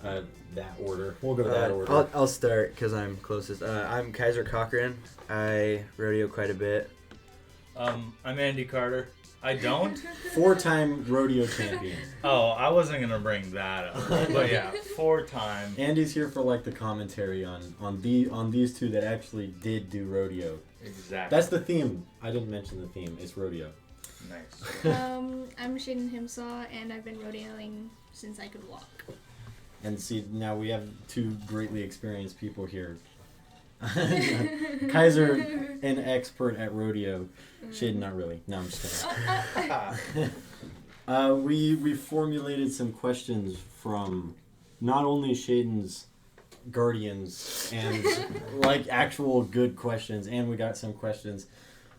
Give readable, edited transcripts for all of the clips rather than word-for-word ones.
that order. We'll go that order. I'll start because I'm closest. I'm Kaiser Cochran. I rodeo quite a bit. I'm Andy Carter. I don't. 4-time rodeo champion. Oh, I wasn't gonna bring that up, but yeah, 4-time. Andy's here for like the commentary on these two that actually did do rodeo. Exactly. That's the theme. I didn't mention the theme. It's rodeo. Nice. I'm Shaden Himsaw, and I've been rodeoing since I could walk. And see, now we have two greatly experienced people here. Kaiser, an expert at rodeo. Shaden, not really. No, I'm just kidding. We formulated some questions from not only Shaden's guardians and like actual good questions, and we got some questions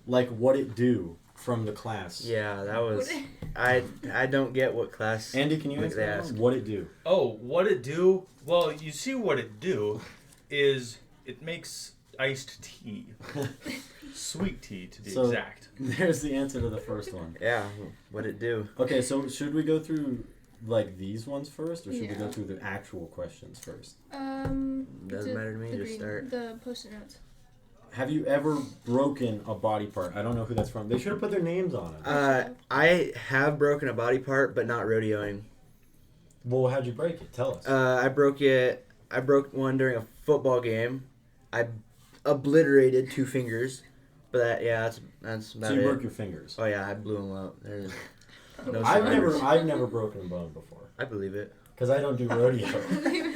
like what it do from the class. Yeah, that was. I don't get what class. Andy, can you explain what it do? Oh, what it do? Well, you see, what it do is it makes iced tea, sweet tea to be exact. There's the answer to the first one. Yeah, what it do? Okay, so should we go through like these ones first, or should we go through the actual questions first? Doesn't matter to me. Just start. The post-it notes. Have you ever broken a body part? I don't know who that's from. They should have put their names on it. I have broken a body part, but not rodeoing. Well, how'd you break it? Tell us. I broke it. I broke one during a football game. I obliterated 2 fingers, but that's about it. So you broke your fingers. Oh yeah, I blew them out. There's no I've never broken a bone before. I believe it. Because I don't do rodeo.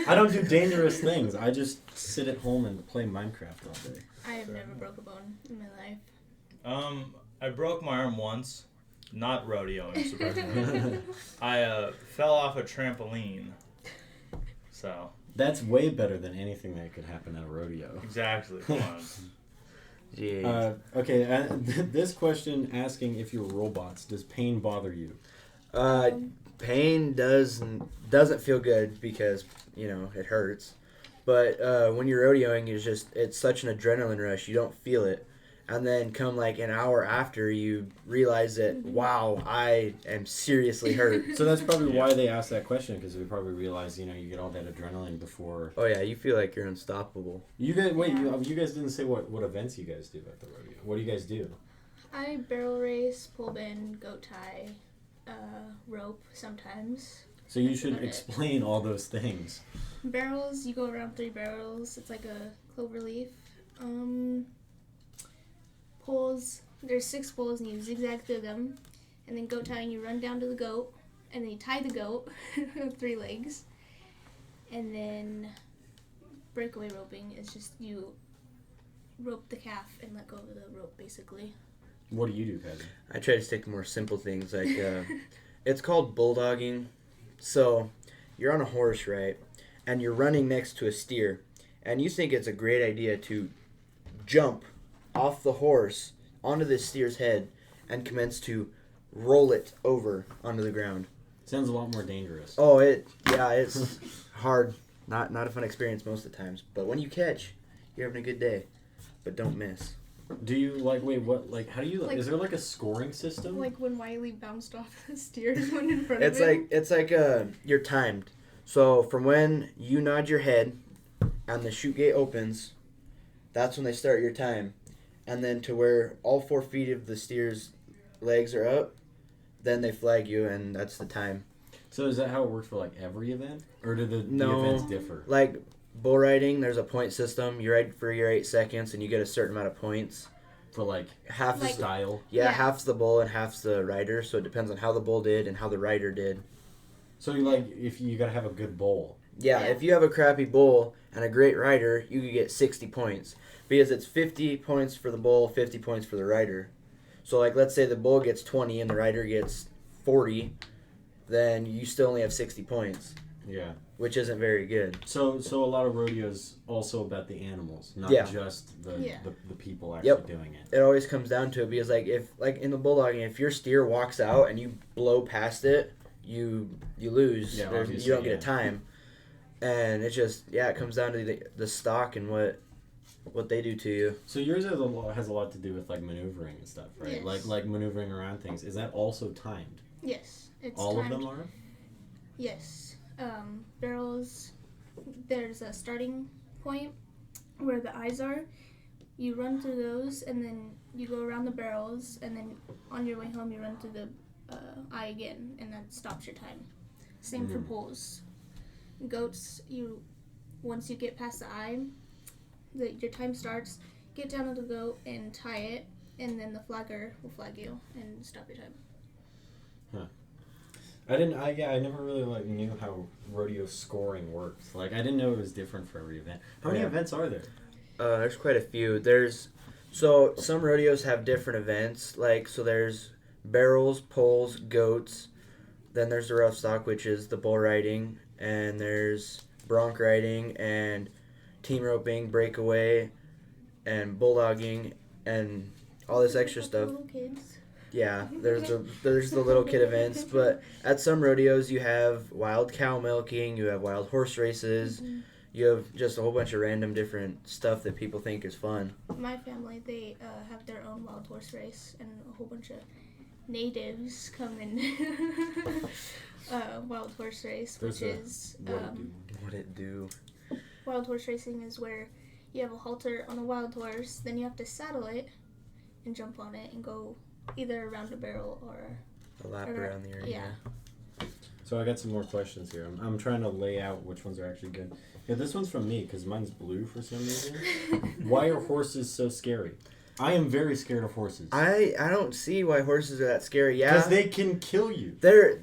I don't do dangerous things. I just sit at home and play Minecraft all day. I have never broke a bone in my life. I broke my arm once, not rodeoing, surprisingly. I fell off a trampoline. So. That's way better than anything that could happen at a rodeo. Exactly. Come on. Yeah. Okay. This question asking if you're robots, does pain bother you? Pain doesn't feel good because it hurts. But when you're rodeoing, it's such an adrenaline rush. You don't feel it. And then come like an hour after, you realize that, wow, I am seriously hurt. So that's probably why they asked that question, because we probably realize, you get all that adrenaline before. Oh, yeah, you feel like you're unstoppable. You guys, wait, you guys didn't say what events you guys do at the rodeo. What do you guys do? I barrel race, pull bend, goat tie, rope sometimes. So you should explain all those things. Barrels, you go around 3 barrels. It's like a clover leaf. Poles, there's 6 poles and you zigzag through them. And then goat tying, you run down to the goat. And then you tie the goat with 3 legs. And then breakaway roping is just you rope the calf and let go of the rope, basically. What do you do, Kevin? I try to stick to more simple things. Like, it's called bulldogging. So you're on a horse, right? And you're running next to a steer. And you think it's a great idea to jump off the horse onto the steer's head and commence to roll it over onto the ground. Sounds a lot more dangerous. Oh, it's hard. Not a fun experience most of the times. But when you catch, you're having a good day. But don't miss. Do you how do you is there like a scoring system? Like when Wiley bounced off the steer's one in front of him? It's like you're timed. So from when you nod your head and the chute gate opens, that's when they start your time. And then to where all 4 feet of the steer's legs are up, then they flag you, and that's the time. So is that how it works for like every event? Or do the events differ? Like bull riding, there's a point system. You ride for your 8 seconds, and you get a certain amount of points. For like half the style? Yeah, half's the bull and half's the rider, so it depends on how the bull did and how the rider did. So if you gotta have a good bull. Yeah, if you have a crappy bull and a great rider, you could get 60 points. Because it's 50 points for the bull, 50 points for the rider. So, like, let's say the bull gets 20 and the rider gets 40, then you still only have 60 points. Yeah. Which isn't very good. So a lot of rodeos also about the animals, not just the people actually doing it. It always comes down to it because, like in the bulldogging, if your steer walks out and you blow past it, you lose. Yeah, you don't get a time. And it just, it comes down to the stock and what they do to you. So yours has a lot to do with like maneuvering and stuff, right? Yes. Like maneuvering around things. Is that also timed? Yes, it's all timed. of them are? Yes. Barrels, there's a starting point where the eyes are. You run through those, and then you go around the barrels, and then on your way home you run through the eye again, and that stops your time. Same for poles. Goats, once you get past the eye, your time starts. Get down to the goat and tie it, and then the flagger will flag you and stop your time. Huh. I never really knew how rodeo scoring works. I didn't know it was different for every event. How many events are there? There's quite a few. So some rodeos have different events. So there's barrels, poles, goats. Then there's the rough stock, which is the bull riding, and there's bronc riding and team roping, breakaway, and bulldogging, and all this extra stuff. Little kids. Yeah, there's the little kid events, but at some rodeos you have wild cow milking, you have wild horse races, you have just a whole bunch of random different stuff that people think is fun. My family, they have their own wild horse race, and a whole bunch of natives come and wild horse race, which is What it do? wild horse racing is where you have a halter on a wild horse, then you have to saddle it and jump on it and go either around a barrel or A lap around the area. Yeah. So I got some more questions here. I'm trying to lay out which ones are actually good. Yeah, this one's from me because mine's blue for some reason. Why are horses so scary? I am very scared of horses. I don't see why horses are that scary. Yeah, because they can kill you. They're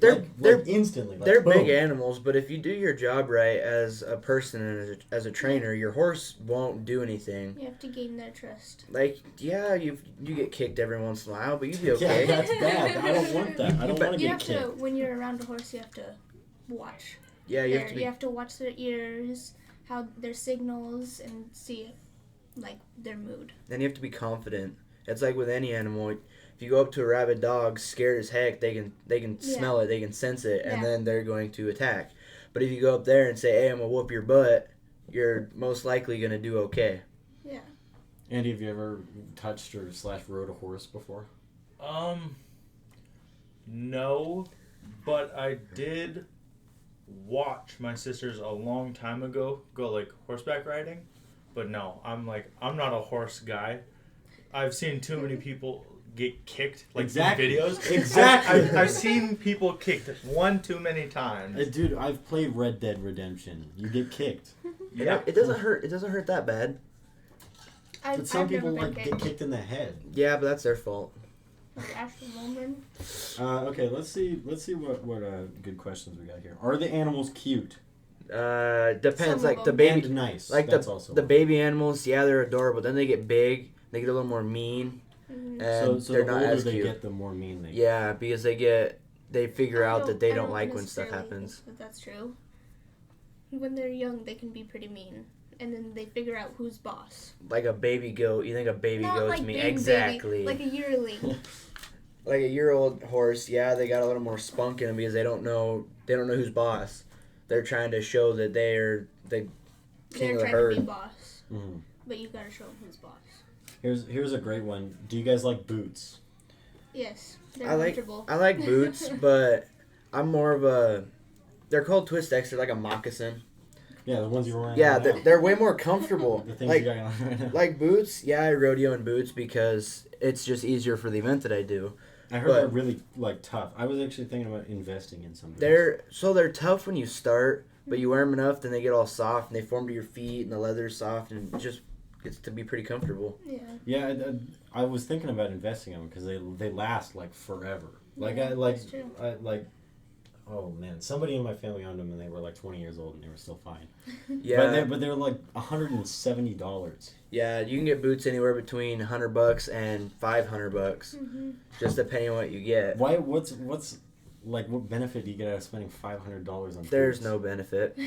instantly. They're boom. big animals, but if you do your job right as a person and as a trainer, your horse won't do anything. You have to gain their trust. You get kicked every once in a while, but you'd be okay. Yeah, that's bad. I don't want that. I don't want to get kicked. When you're around a horse, you have to watch. Yeah, you have to watch their ears, how their signals, and see their mood. Then you have to be confident. It's like with any animal. If you go up to a rabid dog, scared as heck, they can smell it, they can sense it, and then they're going to attack. But if you go up there and say, "Hey, I'm gonna whoop your butt," you're most likely gonna do okay. Yeah. Andy, have you ever touched or rode a horse before? No, but I did watch my sisters a long time ago go horseback riding. But no, I'm not a horse guy. I've seen too many people get kicked, exactly. in videos. Exactly. I've seen people kicked one too many times. Dude, I've played Red Dead Redemption. You get kicked. Yeah, it doesn't hurt. It doesn't hurt that bad. But some people get kicked in the head. Yeah, but that's their fault. Okay, let's see what good questions we got here. Are the animals cute? Depends. The baby and nice. The baby animals, yeah, they're adorable. Then they get big. They get a little more mean, and so they're the not older as they cute. get, the more mean they get. Yeah, because they figure out that they don't like when stuff happens. That's true. When they're young, they can be pretty mean, and then they figure out who's boss. Like a baby goat. You think a baby goat's mean? Big Exactly. Baby, like a yearling. Like a year-old horse, yeah, they got a little more spunk in them because they don't know who's boss. They're trying to show that they're the king of the herd. They're trying to be boss, Mm-hmm. but you gotta show them who's boss. Here's a great one. Do you guys like boots? Yes, they're comfortable. I like boots, but I'm more of a. They're called twist X. They're like a moccasin. Yeah, the ones you're wearing. Yeah, right they're way more comfortable. The things you got on right now. Like boots, yeah, I rodeo in boots because it's just easier for the event that I do. I heard they're really tough. I was actually thinking about investing in some boots. They're tough when you start, but you wear them enough, then they get all soft and they form to your feet, and the leather's soft, and it just gets to be pretty comfortable. Yeah. Yeah, I was thinking about investing in them because they last forever. That's true. Oh man, somebody in my family owned them and they were 20 years old and they were still fine. Yeah, but they were $170. Yeah, you can get boots anywhere between $100 and $500, just depending on what you get. Why? What benefit do you get out of spending $500 on boots? There's no benefit.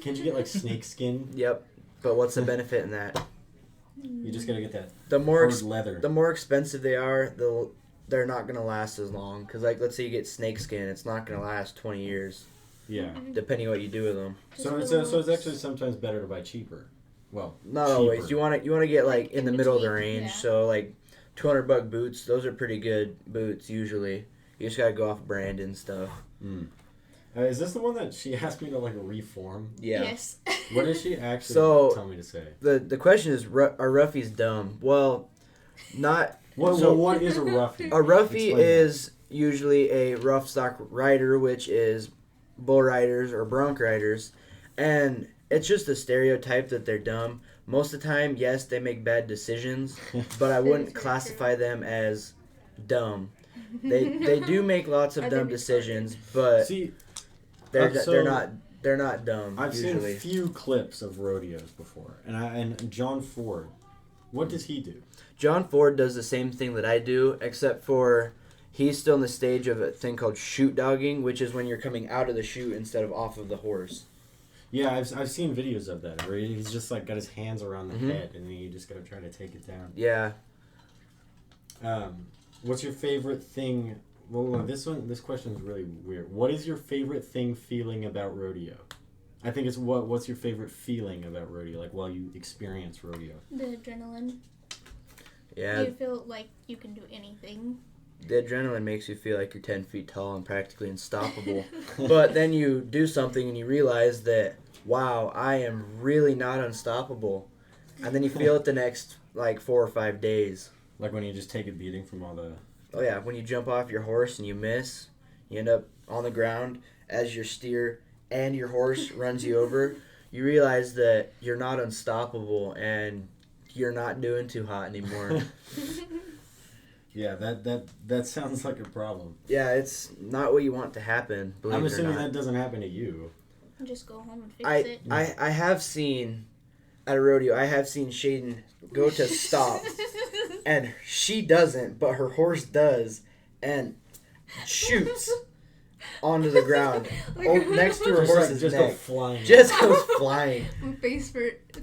Can't you get snake skin? Yep, but what's the benefit in that? You just gotta get that leather. The more expensive they are, they're not gonna last as long. Cause let's say you get snake skin, it's not gonna last 20 years. Yeah. Depending on what you do with them. So it's actually sometimes better to buy cheaper. Well, not cheaper. always. You want to get in the middle of the between, range. yeah. So $200 boots. Those are pretty good boots usually. You just gotta go off brand and stuff. Mm. Is this the one that she asked me to like reform? Yeah. Yes. What did she actually So, tell me to say? The question is, are roughies dumb? Well, not. Well, what is a roughie? A roughie Explain is usually a rough stock rider, which is bull riders or bronc riders, and it's just a stereotype that they're dumb. Most of the time, yes, they make bad decisions, but I wouldn't classify them as dumb. They do make lots of Are they dumb retarded? decisions, but See, they're so they're not dumb. I've usually. seen few clips of rodeos before, and John Ford, what does he do? John Ford does the same thing that I do, except for he's still in the stage of a thing called shoot dogging, which is when you're coming out of the chute instead of off of the horse. Yeah, I've seen videos of that where he's just like got his hands around the Mhm. head and then you just gotta try to take it down. Yeah. What's your favorite thing? Well, this question is really weird. What is your favorite thing feeling about rodeo? I think it's what's your favorite feeling about rodeo? Like while you experience rodeo. The adrenaline. Yeah. You feel like you can do anything. The adrenaline makes you feel like you're 10 feet tall and practically unstoppable. But then you do something and you realize that, wow, I am really not unstoppable. And then you feel it the next, like, 4 or 5 days. Like when you just take a beating from all the... Oh, yeah, when you jump off your horse and you miss, you end up on the ground as your steer and your horse runs you over, you realize that you're not unstoppable and you're not doing too hot anymore. Yeah, that sounds like a problem. Yeah, it's not what you want to happen, believe I'm it or assuming not. that doesn't happen to you. Just go home and fix it. I have seen at a rodeo, I have seen Shaden go to stop, and she doesn't, but her horse does, and shoots onto the ground next to her horse's Just neck. go flying. Just goes flying Face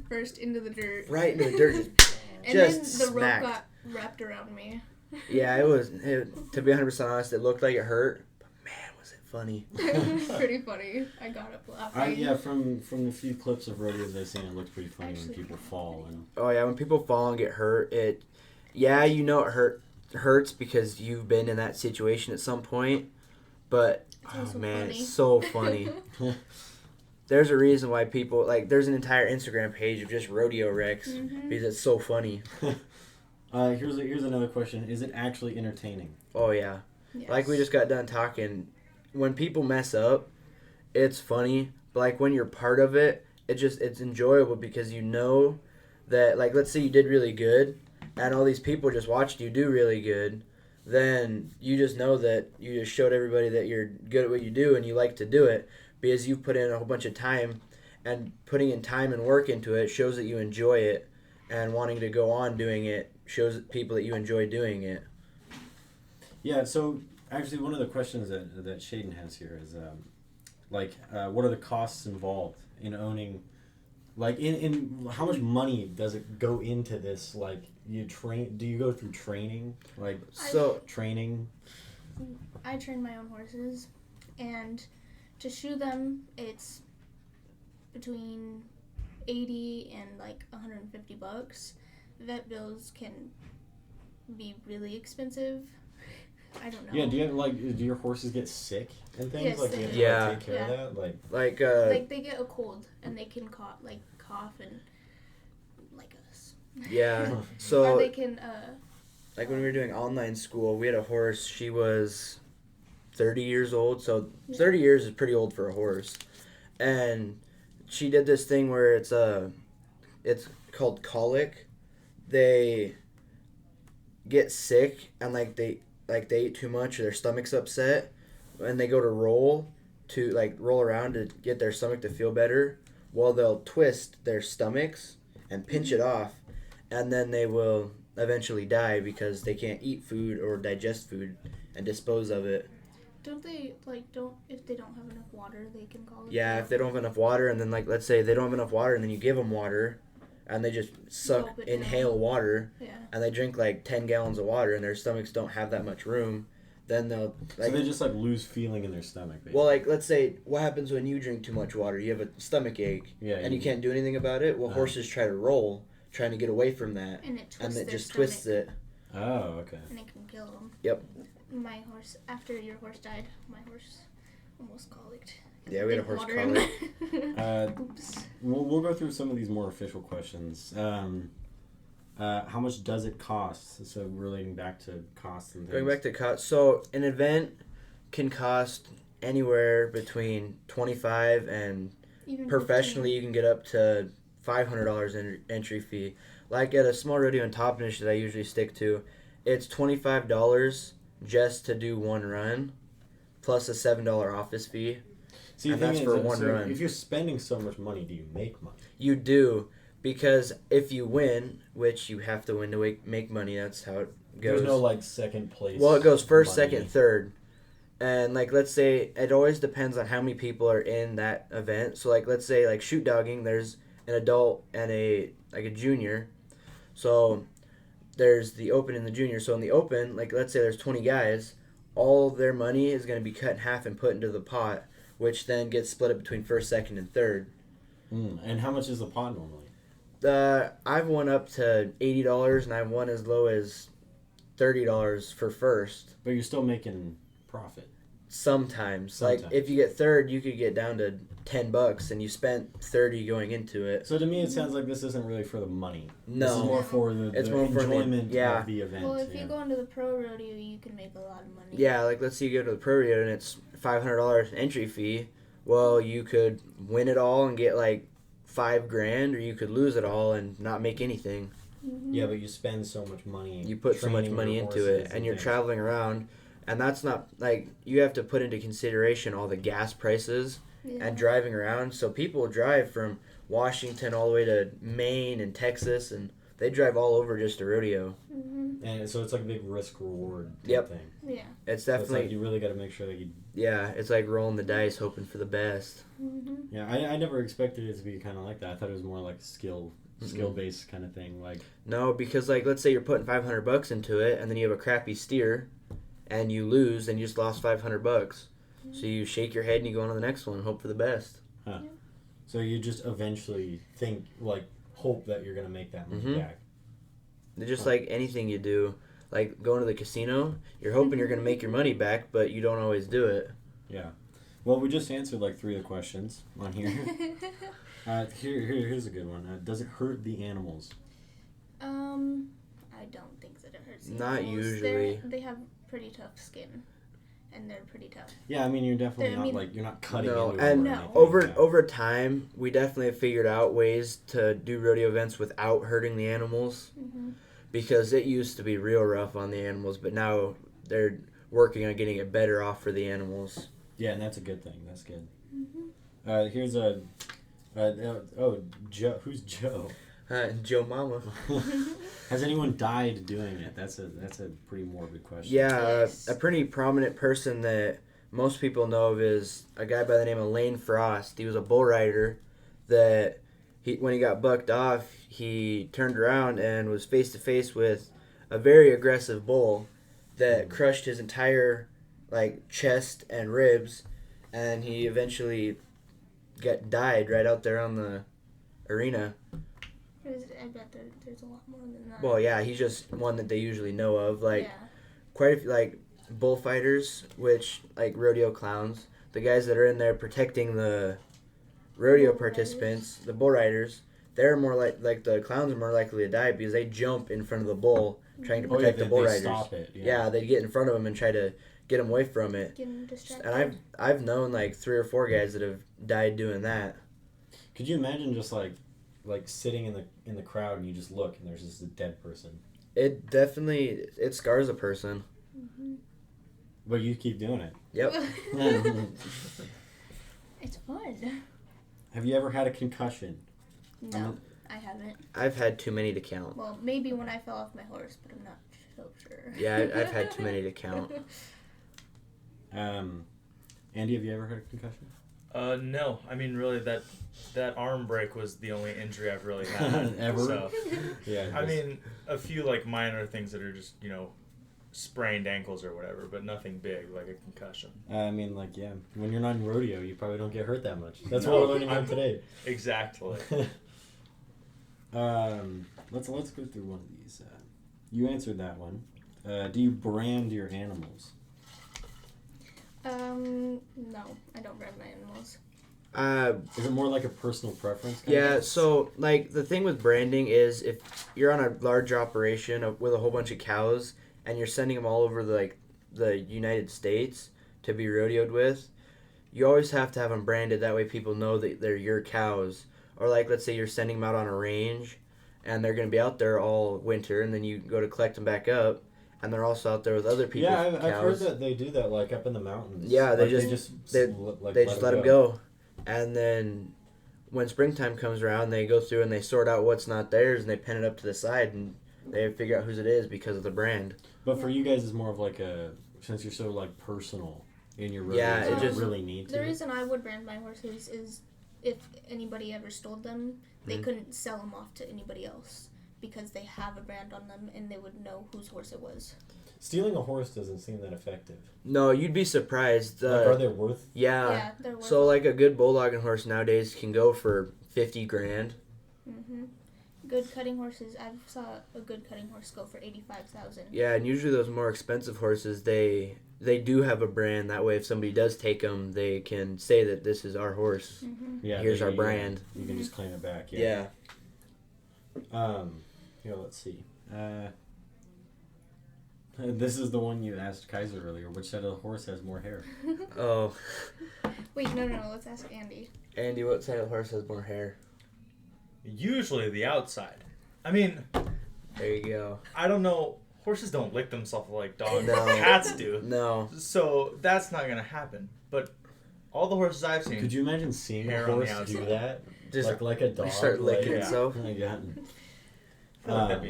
first into the dirt. right into the dirt. And Just then the smacked. rope got wrapped around me. Yeah, to be 100% honest, it looked like it hurt, but man, was it funny. Pretty funny. I got up laughing. Yeah, from the few clips of rodeos I've seen, it looks pretty funny when Actually, people fall. And Oh yeah, when people fall and get hurt, it hurts because you've been in that situation at some point. But It's oh also man, funny. it's so funny. There's a reason why people there's an entire Instagram page of just rodeo wrecks Mhm. because it's so funny. here's another question: is it actually entertaining? Oh yeah, Yes. like we just got done talking. When people mess up, it's funny. But like when you're part of it, it's enjoyable because you know that let's say you did really good, and all these people just watched you do really good. Then you just know that you just showed everybody that you're good at what you do and you like to do it because you put in a whole bunch of time, and putting in time and work into it shows that you enjoy it, and wanting to go on doing it shows people that you enjoy doing it. Yeah. So actually, one of the questions that Shaden has here is, what are the costs involved in owning? Like, in how much money does it go into this? Like, you train? Do you go through training? Like, training? I train my own horses, and to shoe them, it's between $80 and $150. Vet bills can be really expensive. I don't know. Yeah. Do you have do your horses get sick and things? Yes, Like, they you have do. to Yeah. take care of that. Like, They get a cold and they can cough and like us. Yeah. Or So they can like when we were doing online school, we had a horse. She was 30 years old, so 30 years is pretty old for a horse. And she did this thing where it's called colic. They get sick and they ate too much or their stomach's upset, and they go to roll around to get their stomach to feel better. Well, they'll twist their stomachs and pinch it off, and then they will eventually die because they can't eat food or digest food and dispose of it. don't they if they don't have enough water they can call it. Yeah, if they don't have enough water, and then let's say they don't have enough water, and then you give them water, and they just Gulp it down. inhale water, Yeah. and they drink 10 gallons of water, and their stomachs don't have that much room, then they'll so they just lose feeling in their stomach. Basically. well, let's say what happens when you drink too much water? You have a stomach ache, Yeah, and you can't do anything about it. Well, horses try to roll, trying to get away from that, And it twists and it their just stomach, twists it. Oh, okay. and it can kill them. Yep. My horse, after your horse died, my horse almost colicked. Yeah, we had a horse Water in my- Oops. We'll go through some of these more official questions. How much does it cost? So relating back to costs and things. Going back to cost, so an event can cost anywhere between $25 and Even professionally you can get up to $500 entry fee. Like at a small rodeo in Toppenish that I usually stick to, it's $25 just to do one run, plus a $7 office fee. See, and that's for one run. If you're spending so much money, do you make money? You do, because if you win, which you have to win to make money, that's how it goes. There's no like second place. Well, it goes first, money. second, third. And like let's say it always depends on how many people are in that event. So like let's say like shoot dogging, there's an adult and a junior. So there's the open and the junior. So in the open, like let's say there's 20 guys, all of their money is going to be cut in half and put into the pot, which then gets split up between first, second, and third. And how much is the pot normally? I've won up to $80 and I've won as low as $30 for first. But you're still making profit. Sometimes. Like if you get third, you could get down to $10 and you spent $30 going into it. So to me, it sounds like this isn't really for the money. No. This is more for the enjoyment of the event. Well, if you go into the pro rodeo, you can make a lot of money. Yeah, like let's say you go to the pro rodeo and it's $500 entry fee. Well, you could win it all and get like $5,000, or you could lose it all and not make anything. Mm-hmm. Yeah, but you spend so much money. You put so much money into it, and you're traveling around, and that's not like you have to put into consideration all the gas prices and driving around. So people drive from Washington all the way to Maine and Texas, and they drive all over just to rodeo. Mm-hmm. And so it's like a big risk reward thing. Yeah. It's So definitely it's like you really got to make sure that you. yeah. It's like rolling the dice, hoping for the best. Mm-hmm. Yeah, I never expected it to be kind of like that. I thought it was more like skill based kind of thing. Like No, because like let's say you're putting $500 into it, and then you have a crappy steer, and you lose, and you just lost $500. So you shake your head and you go on to the next one and hope for the best. Huh. So you just eventually think hope that you're gonna make that money back. It's just like anything you do, like going to the casino, you're hoping you're going to make your money back, but you don't always do it. Yeah. Well, we just answered like 3 of the questions on here. Here's a good one. Does it hurt the animals? I don't think that it hurts. the Not animals. usually. They have pretty tough skin, and they're pretty tough. Yeah, I mean you're definitely not you're not cutting No, into and them or anything. over time, we definitely have figured out ways to do rodeo events without hurting the animals, because it used to be real rough on the animals, but now they're working on getting it better off for the animals. Yeah, and that's a good thing. That's good. Here's a Joe. Who's Joe? Joe Mama. Has anyone died doing it? That's a pretty morbid question. Yeah, Yes. a pretty prominent person that most people know of is a guy by the name of Lane Frost. He was a bull rider that when he got bucked off, he turned around and was face to face with a very aggressive bull that crushed his entire chest and ribs, and he eventually died right out there on the arena. I bet there's a lot more than that. Well, yeah, he's just one that they usually know of. yeah. Quite a few, bullfighters, which, rodeo clowns, the guys that are in there protecting the rodeo Bull participants, the bull riders, they're more the clowns are more likely to die because they jump in front of the bull trying to protect the bull they riders. Stop it. Yeah, they get in front of them and try to get them away from it. Getting distracted. And I've known 3 or 4 guys that have died doing that. Could you imagine just sitting in the crowd and you just look and there's just a dead person? It definitely scars a person. But you keep doing it. Yep. It's fun. Have you ever had a concussion? No, I haven't. I've had too many to count. Well, maybe when I fell off my horse, but I'm not so sure. Yeah, I've had too many to count. Andy, have you ever had a concussion? No. I mean, really, that arm break was the only injury I've really had. Ever? So, Yeah. I mean, a few minor things that are just sprained ankles or whatever, but nothing big like a concussion. I mean, when you're not in rodeo, you probably don't get hurt that much. That's No, what we're learning on today. Exactly. Let's go through one of these. You answered that one. Do you brand your animals? No, I don't brand my animals. Is it more like a personal preference? Yeah, so like the thing with branding is if you're on a large operation with a whole bunch of cows and you're sending them all over the United States to be rodeoed with, you always have to have them branded. That way people know that they're your cows. Or like let's say you're sending them out on a range and they're going to be out there all winter, and then you go to collect them back up and they're also out there with other people's cows. Yeah, I've heard that they do that like up in the mountains. Yeah, they like, just let them go. And then when springtime comes around, they go through and they sort out what's not theirs and they pin it up to the side and they figure out whose it is because of the brand. But for you guys, it's more of like since you're so like personal in your rodeos, Yeah, you don't really need to. The reason I would brand my horses is if anybody ever stole them, they couldn't sell them off to anybody else because they have a brand on them and they would know whose horse it was. Stealing a horse doesn't seem that effective. No, you'd be surprised. Like, are they worth? Yeah. They're worth So like a good bulldogging horse nowadays can go for $50,000. Mm-hmm. Good cutting horses. I saw a good cutting horse go for $85,000. Yeah, and usually those more expensive horses, they do have a brand. That way, if somebody does take them, they can say that this is our horse. Mm-hmm. Yeah, here's our brand. You can just claim it back. Yeah. Here, let's see. This is the one you asked Kaiser earlier. Which side of the horse has more hair? Oh. Wait, no. Let's ask Andy. Andy, what side of the horse has more hair? Usually the outside. I mean, There you go. I don't know. Horses don't lick themselves like dogs No. or cats do. No. So that's not going to happen. But all the horses I've seen. Could you imagine seeing a Hair on the horse do outside. that? Just like a dog. start licking yeah. itself. Oh my god. I feel like that'd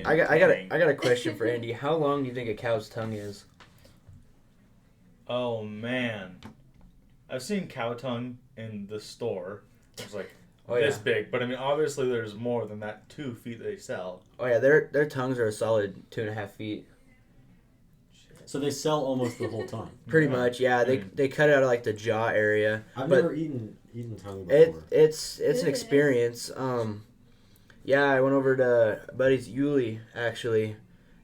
be I got a question for Andy. How long do you think a cow's tongue is? Oh man, I've seen cow tongue in the store. It's like this big, but I mean obviously there's more than that 2 feet they sell. Oh yeah, their tongues are a solid 2.5 feet. So they sell almost the whole tongue. Pretty Yeah. much, yeah. They cut it out of like the jaw area. I've But never eaten tongue before. it's an Good. experience. Yeah, I went over to a buddy's Yuli actually.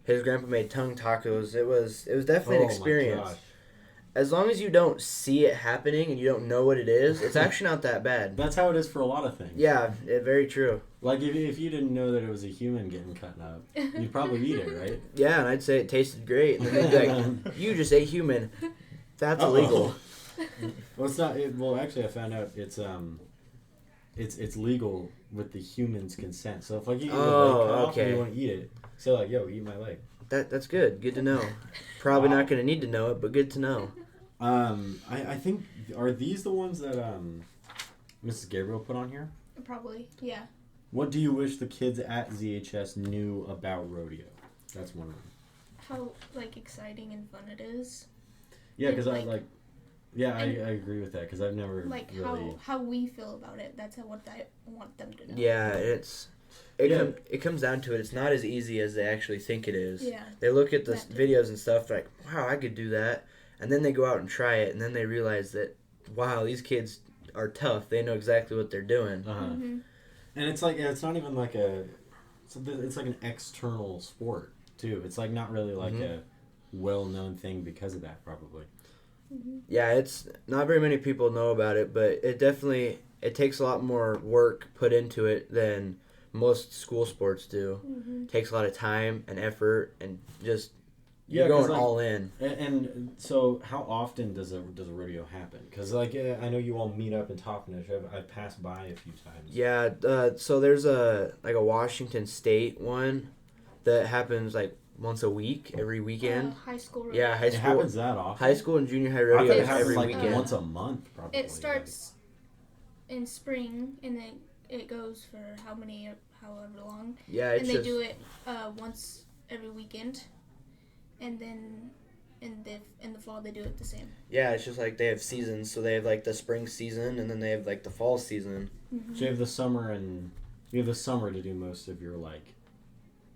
His grandpa made tongue tacos. It was definitely an experience. My gosh. As long as you don't see it happening and you don't know what it is, it's actually not that bad. That's how it is for a lot of things. Yeah, very true. Like if you didn't know that it was a human getting cut up, you'd probably eat it, right? Yeah, and I'd say it tasted great. And then they'd be like, "You just ate human. That's Uh-oh. illegal." Well, it's not. Well, actually, I found out it's legal with the human's consent. So if like you eat a leg cut off and okay. you want to eat it, say like, "Yo, eat my leg." That's good. Good to know. Probably Wow. not going to need to know it, but good to know. I think are these the ones that Mrs. Gabriel put on here? Probably, yeah. What do you wish the kids at ZHS knew about rodeo? That's one of them. How exciting and fun it is. Yeah, because I Like- I agree with that because I've never Like really. how we feel about it. That's what I want them to know. Yeah, it comes down to it. It's not as easy as they actually think it is. Yeah. They look at the That too. videos and stuff they're like, wow, I could do that. And then they go out and try it, and then they realize that, wow, these kids are tough. They know exactly what they're doing. Uh-huh. Mm-hmm. And it's like it's not even like it's like an external sport too. It's like not really like a well-known thing because of that probably. Mm-hmm. Yeah, it's not very many people know about it, but it takes a lot more work put into it than most school sports do. Mm-hmm. It takes a lot of time and effort and just Yeah, you're 'cause, going like, all in. And so how often does a rodeo happen? Because like I know you all meet up in Toppenish. I've passed by a few times. Yeah, so there's a Washington State one that happens like once a week, every weekend. High school rodeo. Yeah, high It school, happens that often. high school and junior high I thought rodeo it is happens every like weekend. once a month probably. It starts in spring and then it goes for however long. Yeah, it's And they just do it once every weekend. And then in the fall they do it the same. yeah, it's just like they have seasons. So they have like the spring season and then they have like the fall season. Mm-hmm. So you have the summer to do most of your like.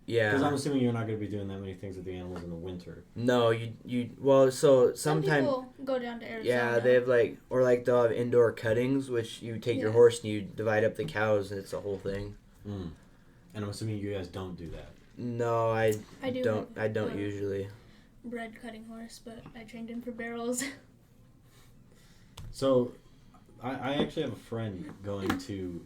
Yeah. Because I'm assuming you're not going to be doing that many things with the animals in the winter. No, you well, so Some sometimes people go down to Arizona. yeah, they have they'll have indoor cuttings, which you take your Yeah. horse and you divide up the cows, and it's a whole thing. Mm. And I'm assuming you guys don't do that. No, I do don't. have I don't a usually. bread cutting horse, but I trained him for barrels. So, I actually have a friend going to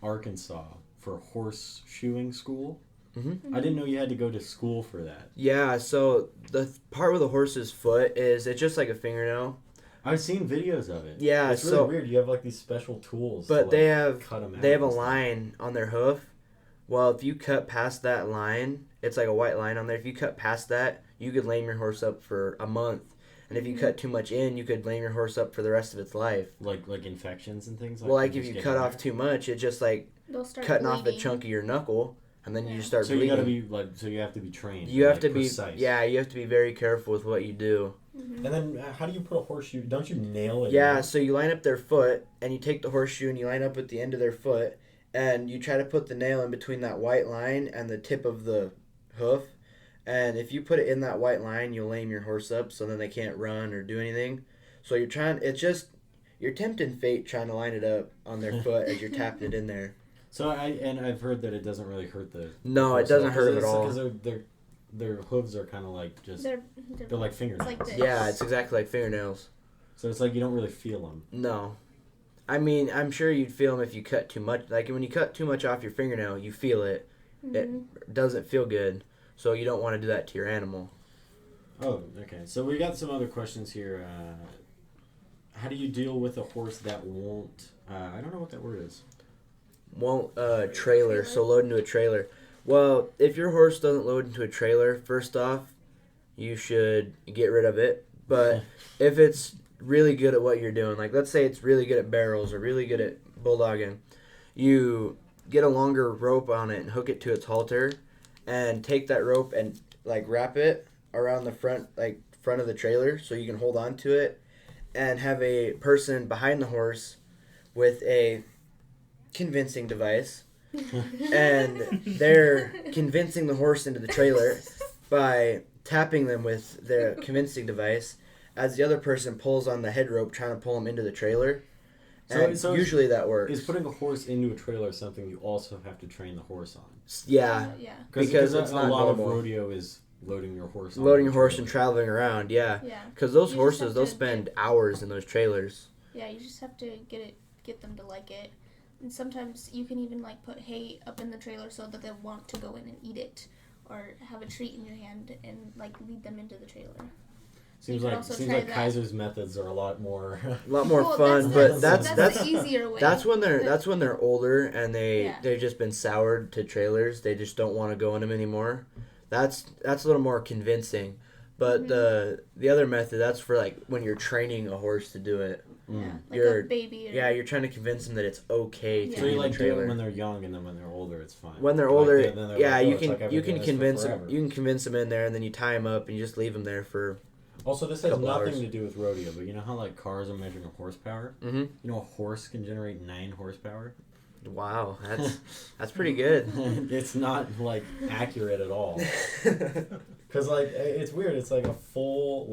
Arkansas for horseshoeing school. Mm-hmm. I didn't know you had to go to school for that. Yeah, so the part with a horse's foot is it's just like a fingernail. I've seen videos of it. Yeah, it's really so weird. You have like these special tools. but to, like, they have cut 'em out they have a and stuff. line on their hoof. Well, if you cut past that line, it's like a white line on there. If you cut past that, you could lame your horse up for a month. And if you cut too much in, you could lame your horse up for the rest of its life. Like infections and things. Well, like can if just you get cut in off there. too much, it's just like They'll start cutting off the bleeding. chunk of your knuckle, and then you just start So you bleeding. gotta be like. So you have to be trained. You have like, to be, precise. yeah, you have to be very careful with what you do. And then how do you put a horseshoe? Don't you nail it? Yeah, in? so you line up their foot, and you take the horseshoe and you line up at the end of their foot, and you try to put the nail in between that white line and the tip of the hoof. And if you put it in that white line, you'll lame your horse up, so then they can't run or do anything. So you're tempting fate trying to line it up on their foot as you're tapping it in there. So I've heard that it doesn't really hurt the. No, it horse doesn't all, hurt at all. Because their hooves are kind of like just. They're like fingernails. like this. Yeah, it's exactly like fingernails. So it's like you don't really feel them. No. I mean, I'm sure you'd feel them if you cut too much. Like, when you cut too much off your fingernail, you feel it. It doesn't feel good. So you don't want to do that to your animal. Oh, okay. So we got some other questions here. How do you deal with a horse that won't... I don't know what that word is. Won't trailer, so load into a trailer. Well, if your horse doesn't load into a trailer, first off, you should get rid of it. But if it's really good at what you're doing, like let's say it's really good at barrels or really good at bulldogging, you get a longer rope on it and hook it to its halter and take that rope and like wrap it around the front of the trailer so you can hold on to it, and have a person behind the horse with a convincing device, and they're convincing the horse into the trailer by tapping them with their convincing device as the other person pulls on the head rope trying to pull them into the trailer. And So usually that works. Is putting a horse into a trailer something you also have to train the horse on? Yeah, Yeah. because a it's not lot normal. of rodeo is loading your horse. Loading onto a horse trailer. and traveling around, yeah. Yeah. Because those You just horses, have they'll to spend hours in those trailers. Yeah, you just have to get them to like it. And sometimes you can even like put hay up in the trailer so that they'll want to go in and eat it, or have a treat in your hand and like lead them into the trailer. Seems You like could also seems try like that. Kaiser's methods are a lot more. A lot more Well, fun, but that's that's the easier way. that's when But- they're older and Yeah. they've just been soured to trailers. They just don't want to go in them anymore. That's a little more convincing. But the other method, that's for like when you're training a horse to do it. Yeah, like You're- a baby. Or, Yeah, you're trying to convince them that it's okay to Yeah. So be you in like the do trailer. it when they're young, and then when they're older, it's fine. When they're Like, older, then they're yeah, like, you "Oh, it's can like I've been you doing can this for convince them. forever." You can convince them in there, and then you tie them up and you just leave them there for. Also, this has Couple nothing hours. to do with rodeo, but you know how like cars are measuring horsepower? Mm-hmm. You know a horse can generate 9 horsepower? Wow, that's pretty good. It's not like accurate at all. Cuz like it's weird. It's like a full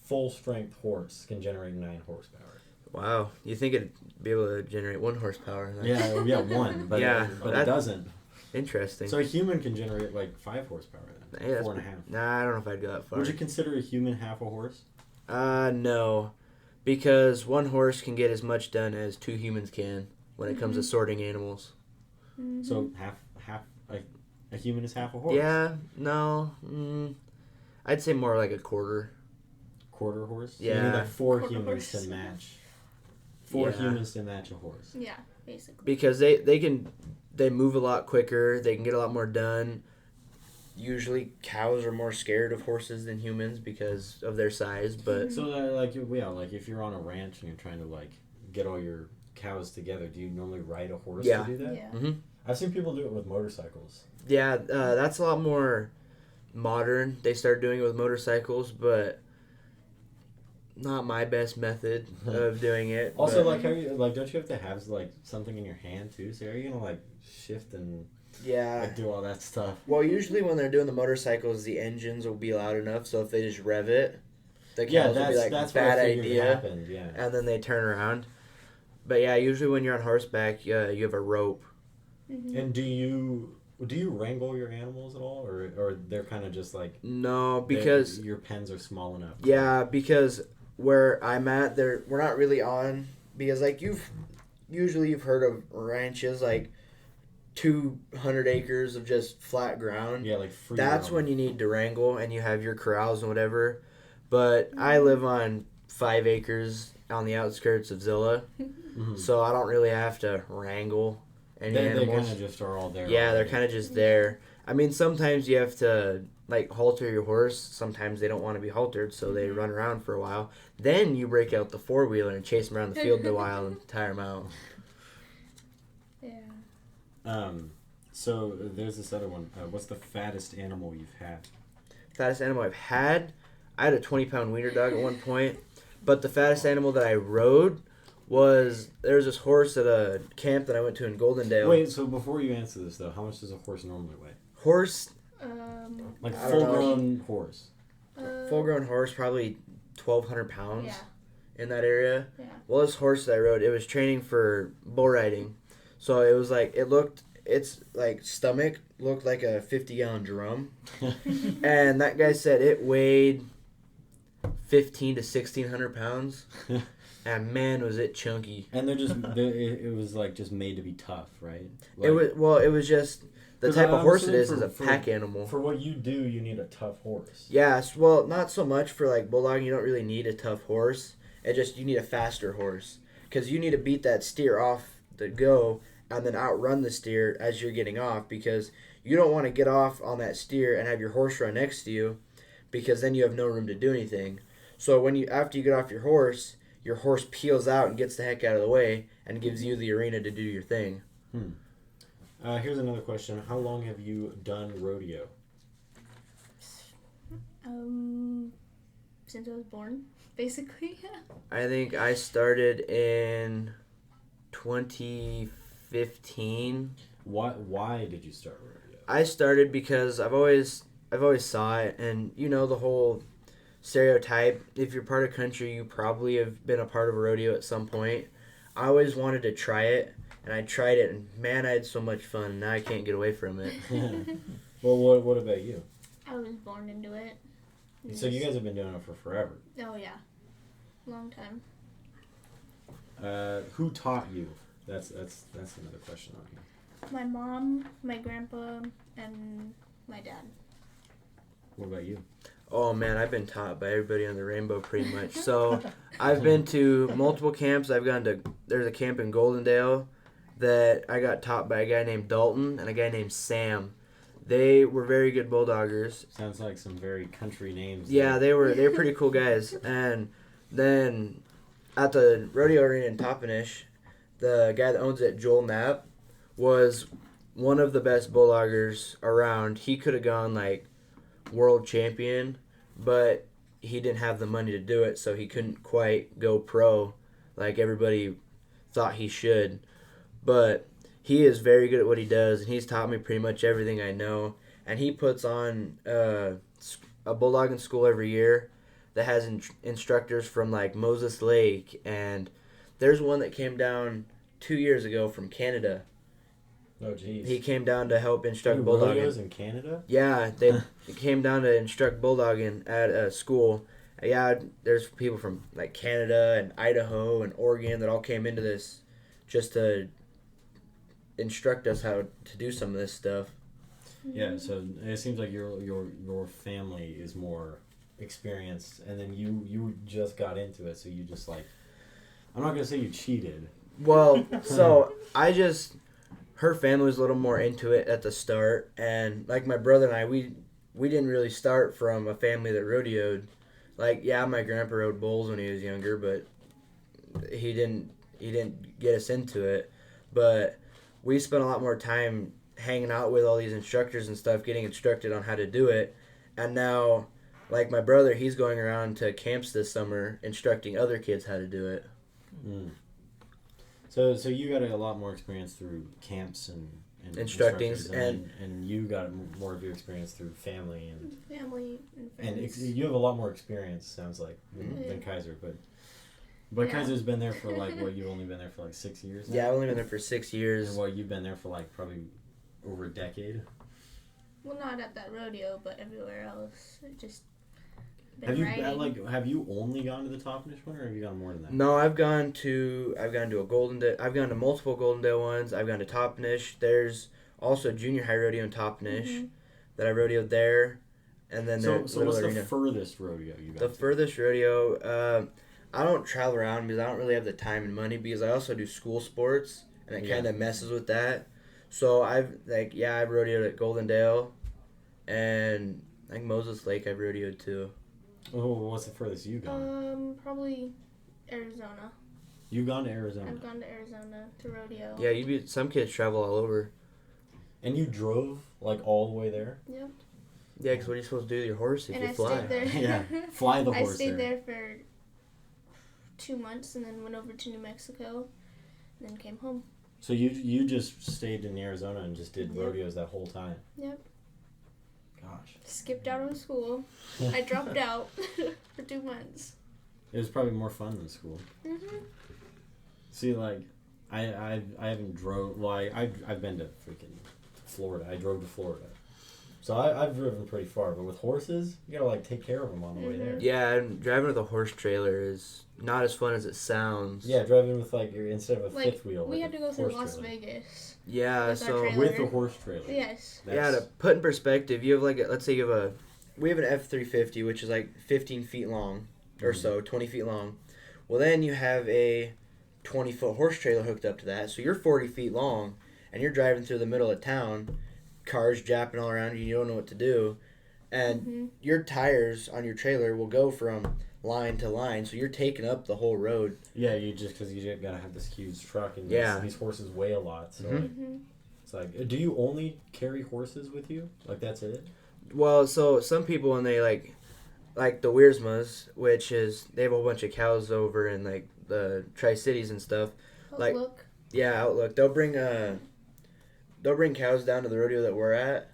full strength horse can generate 9 horsepower. Wow, you think it'd be able to generate 1 horsepower? Yeah, 1, but Yeah, but that- it doesn't. Interesting. So a human can generate like 5 horsepower then. Hey, that's 4.5. Nah, I don't know if I'd go that far. Would you consider a human half a horse? No, because 1 horse can get as much done as 2 humans can when it comes to sorting animals. Mhm. So half a human is half a horse. Yeah, no, I'd say more like a quarter. Quarter horse. So Yeah. you need like 4 Quarter humans horse. to match. 4 Yeah. humans to match a horse. Yeah, basically. Because they move a lot quicker. They can get a lot more done. Usually, cows are more scared of horses than humans because of their size. But So like if you're on a ranch and you're trying to like get all your cows together, do you normally ride a horse Yeah. to do that? Yeah. I've seen people do it with motorcycles. yeah, that's a lot more modern. They started doing it with motorcycles, but not my best method of doing it. Also, but like how you like don't you have to have like something in your hand too? So are you gonna like shift and yeah. like do all that stuff? Well, usually when they're doing the motorcycles, the engines will be loud enough, so if they just rev it, the cows Yeah, will be like, that's what bad I figured idea, happened. Yeah. and then they turn around. But yeah, usually when you're on horseback, you have a rope. Mhm. And do you wrangle your animals at all, or they're kind of just like No, because your pens are small enough? yeah, because where I'm at, we're not really on, because like you've heard of ranches like 200 acres of just flat ground. Yeah, like free. That's when you need to wrangle and you have your corrals and whatever. But I live on 5 acres on the outskirts of Zilla, so I don't really have to wrangle any animals. They kind of just are all there. Yeah, they're kind of just there. I mean, sometimes you have to like halter your horse. Sometimes they don't want to be haltered, so they run around for a while. Then you break out the 4-wheeler and chase them around the field a while and tire them out. Yeah. So there's this other one. What's the fattest animal you've had? Fattest animal I've had? I had a 20-pound wiener dog at one point. But the fattest animal that I rode was, there was this horse at a camp that I went to in Goldendale. Wait, so before you answer this though, how much does a horse normally weigh? Horse, like I don't know. full-grown horse. full-grown horse, probably 1,200 pounds Yeah. in that area. Yeah. Well, this horse that I rode, it was training for bull riding. So it was like, its like stomach looked like a 50-gallon drum. And that guy said it weighed 1,500 to 1,600 pounds. And man, was it chunky. And it was like just made to be tough, right? Like, It was just the 'cause type of horse it saying is a pack animal. For what you do, you need a tough horse. Yes, well, not so much for like bulldog. You don't really need a tough horse. You need a faster horse, because you need to beat that steer off the go and then outrun the steer as you're getting off, because you don't want to get off on that steer and have your horse run next to you, because then you have no room to do anything. So after you get off your horse peels out and gets the heck out of the way and gives you the arena to do your thing. Here's another question. How long have you done rodeo? Since I was born, basically. I think I started in 2015. Why did you start rodeo? I started because I've always saw it, and the whole stereotype. If you're part of country, you probably have been a part of a rodeo at some point. I always wanted to try it, and I tried it, and man, I had so much fun. And now I can't get away from it. Well, what about you? I was born into it. So you guys have been doing it for forever. Oh yeah, long time. Who taught you? That's another question on here. My mom, my grandpa, and my dad. What about you? Oh man, I've been taught by everybody on the rainbow pretty much. So I've been to multiple camps. There's a camp in Goldendale that I got taught by a guy named Dalton and a guy named Sam. They were very good bulldoggers. Sounds like some very country names. Yeah, they were pretty cool guys. And then at the rodeo arena in Toppenish, the guy that owns it, Joel Knapp, was one of the best bulldoggers around. He could have gone like world champion, but he didn't have the money to do it, so he couldn't quite go pro like everybody thought he should. But he is very good at what he does, and he's taught me pretty much everything I know. And he puts on a bulldogging school every year that has instructors from like Moses Lake, and there's one that came down 2 years ago from Canada. Oh, jeez. He came down to help instruct bulldogging. Rodeos in Canada? Yeah, they came down to instruct bulldogging at a school. Yeah, there's people from like Canada and Idaho and Oregon that all came into this just to instruct us how to do some of this stuff. Yeah, so it seems like your family is more experienced, and then you just got into it, so you just like, I'm not gonna say you cheated. Well, so her family was a little more into it at the start, and like my brother and I, we didn't really start from a family that rodeoed. Like, yeah, my grandpa rode bulls when he was younger, but he didn't get us into it. But we spent a lot more time hanging out with all these instructors and stuff, getting instructed on how to do it. And now, like my brother, he's going around to camps this summer instructing other kids how to do it. Mm. So you got a lot more experience through camps and instructings, and you got more of your experience through family and friends. you have a lot more experience, sounds like, than Kaiser, but Yeah. Kaiser's been there for like what, you've only been there for like 6 years now? Yeah, I've only been there for 6 years. And you've been there for like probably over a decade. Well, not at that rodeo, but everywhere else. been Have you riding. have you only gone to the Toppenish one, or have you gone more than that? No, I've gone to a Goldendale. I've gone to multiple Goldendale ones. I've gone to Toppenish. There's also Junior High Rodeo in Toppenish that I rodeoed there, and then So there's what's Arena. the furthest rodeo you got? The furthest rodeo, I don't travel around because I don't really have the time and money because I also do school sports and it kind of messes with that. So I've rodeoed at Goldendale, and I think Moses Lake I've rodeoed too. Oh, what's the furthest you gone? Probably Arizona. You've gone to Arizona. I've gone to Arizona to rodeo. Yeah, some kids travel all over. And you drove like all the way there? Yep. Yeah, because what are you supposed to do with your horse if And you I fly? stayed there. Yeah, fly the I horse stayed there. there for 2 months and then went over to New Mexico, and then came home. So you just stayed in Arizona and just did Yep. rodeos that whole time? Yep. Gosh. Skipped out on school. I dropped out for 2 months. It was probably more fun than school. See, like, I haven't drove. Well, I've been to freaking Florida. I drove to Florida, so I've driven pretty far. But with horses, you gotta like take care of them on the way there. Yeah, and driving with a horse trailer is not as fun as it sounds. Yeah, driving with like your instead of a Like, fifth wheel. we like had a to go through horse Las trailer. Vegas. Yeah, With our so trailer. With the horse trailer. Yes. yeah, to put in perspective, you have like let's say you have we have an F350 which is like 15 feet long or so, 20 feet long. Well, then you have a 20-foot horse trailer hooked up to that, so you're 40 feet long, and you're driving through the middle of town, cars japping all around you, you don't know what to do, and your tires on your trailer will go from line to line, so you're taking up the whole road. Yeah, because you gotta have this huge truck, and Yeah. these horses weigh a lot. So it's like, do you only carry horses with you? Like that's it? Well, so some people when they like the Wiersmas, which is they have a whole bunch of cows over in like the Tri-Cities and stuff. Like Look. yeah, Outlook. They'll bring cows down to the rodeo that we're at,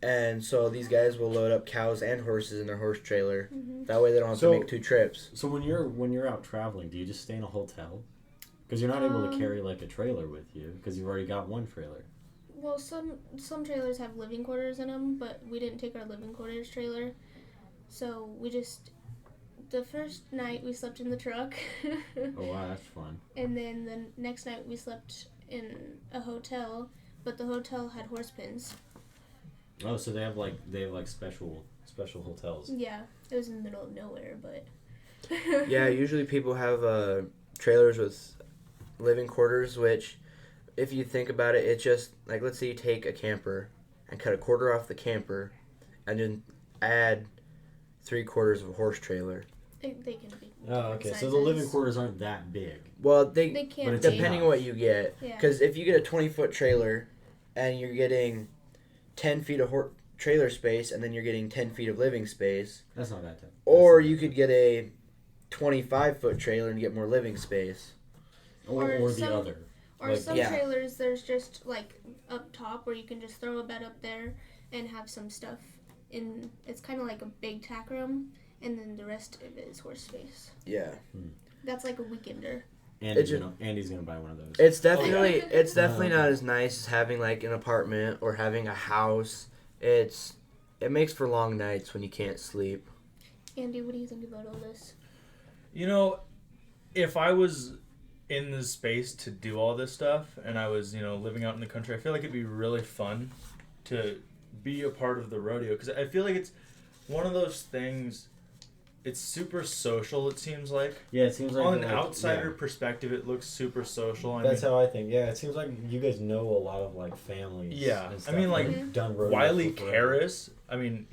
and so these guys will load up cows and horses in their horse trailer. That way they don't have to make 2 trips. So when you're out traveling, do you just stay in a hotel? Because you're not able to carry like a trailer with you because you've already got one trailer. Well, some trailers have living quarters in them, but we didn't take our living quarters trailer. So we just, the first night we slept in the truck. Oh wow, that's fun. And then the next night we slept in a hotel, but the hotel had horse pens. Oh, so they have like special hotels. Yeah, it was in the middle of nowhere, but. Yeah, usually people have trailers with living quarters, which, if you think about it, it's just like let's say you take a camper and cut a quarter off the camper, and then add 3/4 of a horse trailer. They can be. Oh, okay. So sizes. the living quarters aren't that big. Well, They But can't it's be. depending on what you get. Yeah. Because if you get a 20-foot trailer and you're getting 10 feet of trailer space and then you're getting 10 feet of living space, That's not that tough. or you could get a 25-foot trailer and get more living space. Or the some- other. Or Like- some Yeah. trailers, there's just like up top where you can just throw a bed up there and have some stuff in. It's kind of like a big tack room, and then the rest of it is horse space. Yeah. That's like a weekender. Andy's gonna buy one of those. It's definitely not as nice as having like an apartment or having a house. It makes for long nights when you can't sleep. Andy, what do you think about all this? You know, if I was in the space to do all this stuff and I was, living out in the country, I feel like it'd be really fun to be a part of the rodeo because I feel like it's one of those things. It's super social, it seems like. Yeah, it seems like on an outsider perspective, it looks super social. That's how I think. Yeah, it seems like you guys know a lot of like families. Yeah, and stuff. I mean, like, You've done rodeos Wiley before. Karras. I mean,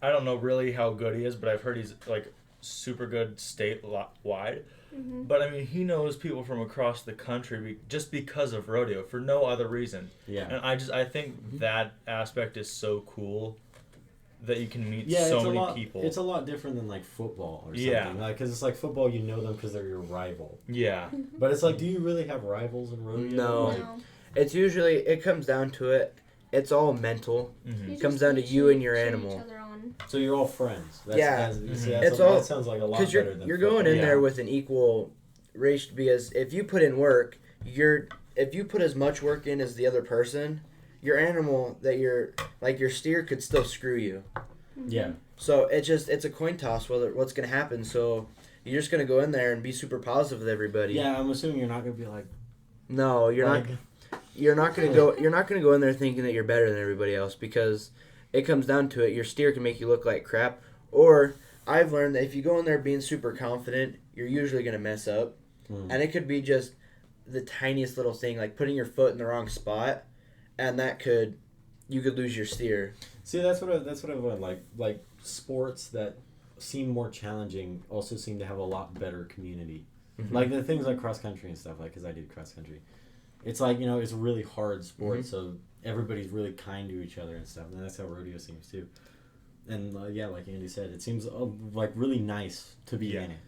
I don't know really how good he is, but I've heard he's like super good statewide. But I mean, he knows people from across the country just because of rodeo for no other reason. Yeah, and I think that aspect is so cool that you can meet yeah, so it's many a lot, people. It's a lot different than like football or something. Yeah. Because it's like football, you know them because they're your rival. Yeah. But it's like, do you really have rivals in rodeo? No. Like, No. It's usually, it comes down to it. It's all mental. Mm-hmm. It comes down to you and your cheer animal. Each other on. So you're all friends. Yeah. That sounds like a lot Because better than you're going in football. there Yeah. with an equal race, because if you put in work, if you put as much work in as the other person, your animal your steer could still screw you. Yeah. So it's a coin toss what's gonna happen. So you're just gonna go in there and be super positive with everybody. Yeah, I'm assuming you're not gonna be like. No, you're not. You're not gonna go. You're not gonna go in there thinking that you're better than everybody else, because it comes down to it. Your steer can make you look like crap. Or I've learned that if you go in there being super confident, you're usually gonna mess up, and it could be just the tiniest little thing, like putting your foot in the wrong spot, and you could lose your steer. See, that's what I've learned. Like sports that seem more challenging also seem to have a lot better community. Mm-hmm. Like the things like cross country and stuff. Like, because I did cross country. It's like, it's a really hard sport, so everybody's really kind to each other and stuff, and that's how rodeo seems too. And like Andy said, it seems like really nice to be in it.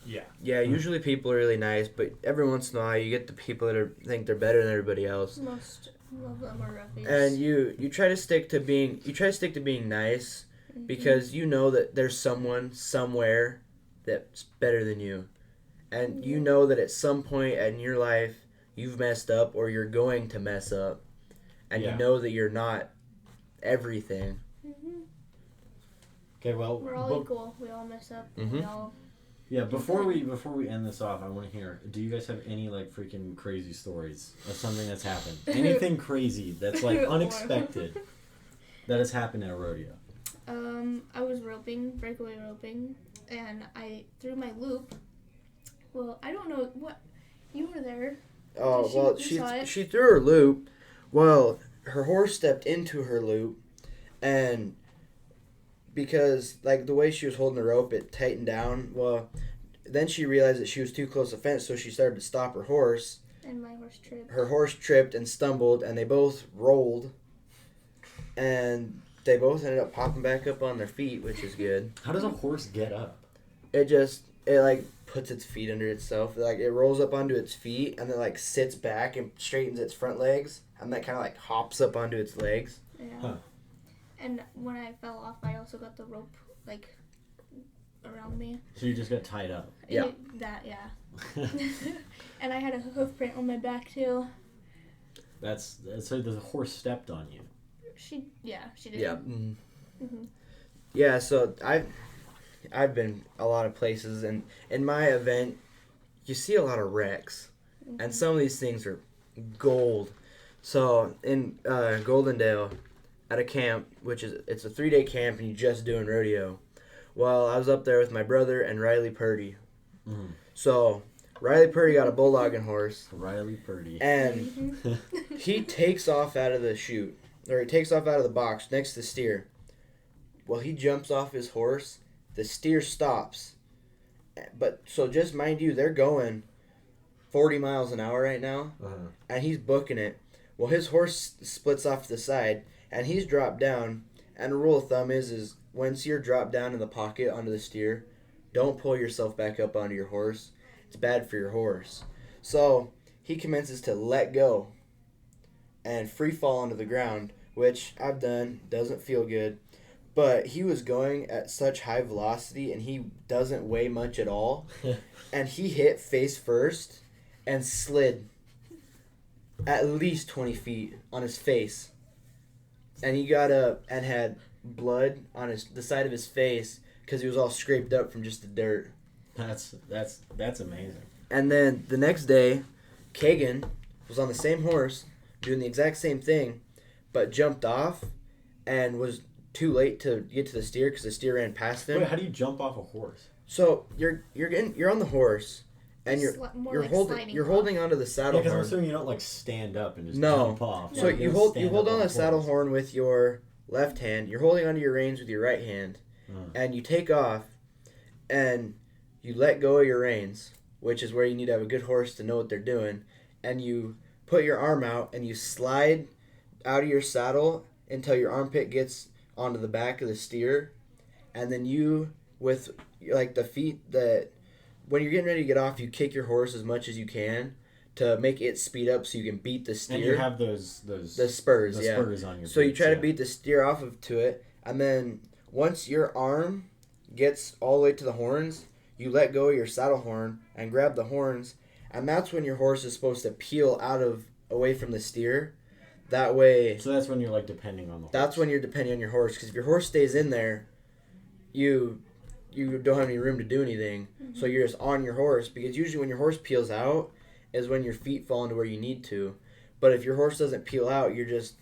Yeah. Yeah, usually people are really nice, but every once in a while you get the people that think they're better than everybody else. Most of them are roughies. And you try to stick to being nice, because you know that there's someone somewhere that's better than you, and you know that at some point in your life you've messed up or you're going to mess up, and you know that you're not everything. Okay, well, we're all equal. We all mess up. We all. Yeah, before we end this off, I want to hear, do you guys have any like freaking crazy stories of something that's happened? Anything crazy that's like unexpected that has happened at a rodeo? I was breakaway roping, and I threw my loop. Well, I don't know what you were there. Oh, well, she threw her loop. Well, her horse stepped into her loop, and because like the way she was holding the rope, it tightened down. Well, then she realized that she was too close to the fence, so she started to stop her horse. And my horse tripped. Her horse tripped and stumbled, and they both rolled, and they both ended up popping back up on their feet, which is good. How does a horse get up? It like puts its feet under itself. Like it rolls up onto its feet, and then like sits back and straightens its front legs, and that kind of like hops up onto its legs. Yeah. Huh. And when I fell off, I also got the rope like around me. So you just got tied up. Yeah. And I had a hoof print on my back too. That's so the horse stepped on you. She did. Yeah. Yeah. So I've been a lot of places, and in my event, you see a lot of wrecks, and some of these things are gold. So in Goldendale, at a camp, it's a 3-day camp, and you're just doing rodeo. Well, I was up there with my brother and Riley Purdy. So Riley Purdy got a bulldogging horse. Riley Purdy. And he takes off out of the chute, or he takes off out of the box next to the steer. Well, he jumps off his horse. The steer stops. But, so just mind you, they're going 40 miles an hour right now, and he's booking it. Well, his horse splits off to the side, and he's dropped down. And the rule of thumb is once you're dropped down in the pocket onto the steer, don't pull yourself back up onto your horse. It's bad for your horse. So he commences to let go and free fall onto the ground, which I've done. Doesn't feel good. But he was going at such high velocity, and he doesn't weigh much at all. And he hit face first and slid at least 20 feet on his face. And he got up and had blood on the side of his face because he was all scraped up from just the dirt. That's amazing. And then the next day, Kagan was on the same horse doing the exact same thing, but jumped off and was too late to get to the steer because the steer ran past him. Wait, how do you jump off a horse? So you're on the horse, and you're holding onto the saddle because horn. I'm assuming you don't like stand up and just jump off. So you hold on the saddle horn with your left hand. You're holding onto your reins with your right hand, and you take off, and you let go of your reins, which is where you need to have a good horse to know what they're doing, and you put your arm out and you slide out of your saddle until your armpit gets onto the back of the steer, and then you, with like the feet that when you're getting ready to get off, you kick your horse as much as you can to make it speed up so you can beat the steer. And you have the spurs, spurs on your so you boots, try to beat the steer off to it, and then once your arm gets all the way to the horns, you let go of your saddle horn and grab the horns, and that's when your horse is supposed to peel away from the steer. That way. So that's when you're like depending on the horse. That's when you're depending on your horse, because if your horse stays in there, you don't have any room to do anything. Mm-hmm. So you're just on your horse, because usually when your horse peels out is when your feet fall into where you need to. But if your horse doesn't peel out, you're just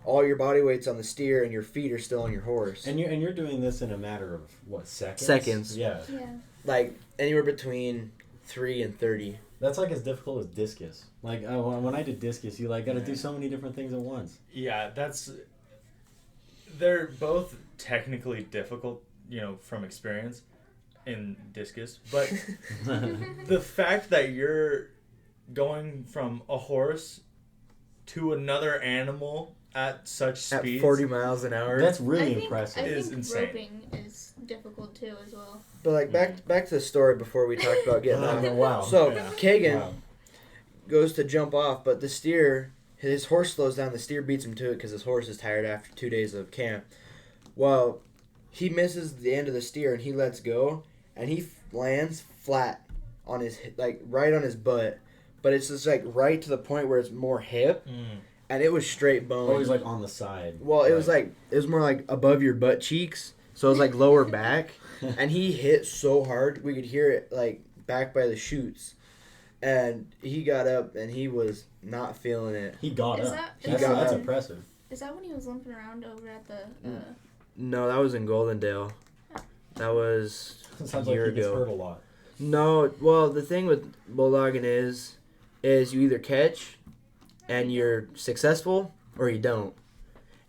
all your body weight's on the steer and your feet are still on your horse. And you're doing this in a matter of what, seconds? Seconds. Yeah. Yeah. Like anywhere between 3 and 30. That's like as difficult as discus. Like when I did discus, you like got to do Yeah. so many different things at once. Yeah, they're both technically difficult, from experience in discus. But the fact that you're going from a horse to another animal at such At speeds. 40 miles an hour. That's I really think, impressive. I It is think insane. roping is difficult too as well. But like back to the story before we talked about getting off. Wow. So Yeah. Kagan Wow. goes to jump off, but the steer, his horse slows down. The steer beats him to it because his horse is tired after 2 days of camp. Well, he misses the end of the steer and he lets go, and he lands flat on his right on his butt, but it's just like right to the point where it's more hip, and it was straight bone. Always like on the side. Well, it was more like above your butt cheeks, so it was like lower back, and he hit so hard we could hear it like back by the chutes, and he got up and he was not feeling it. He got Is up. that- is that That's when- impressive. Is that when he was limping around over at the? No, that was in Goldendale. That was Sounds a like year he gets ago. hurt a lot. No, well, the thing with bulldogging is you either catch and you're successful or you don't.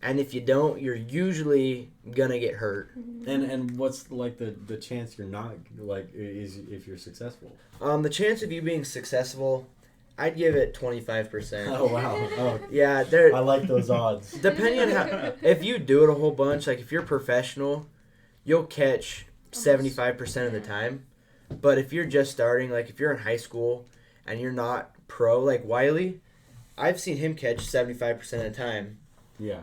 And if you don't, you're usually gonna get hurt. And what's like the chance you're not like is if you're successful? The chance of you being successful, I'd give it 25%. Oh wow. Oh, Yeah, there. I like those odds. Depending on how, if you do it a whole bunch, like if you're professional, you'll catch 75% of the time. But if you're just starting, like if you're in high school and you're not pro, like Wiley, I've seen him catch 75% of the time. Yeah.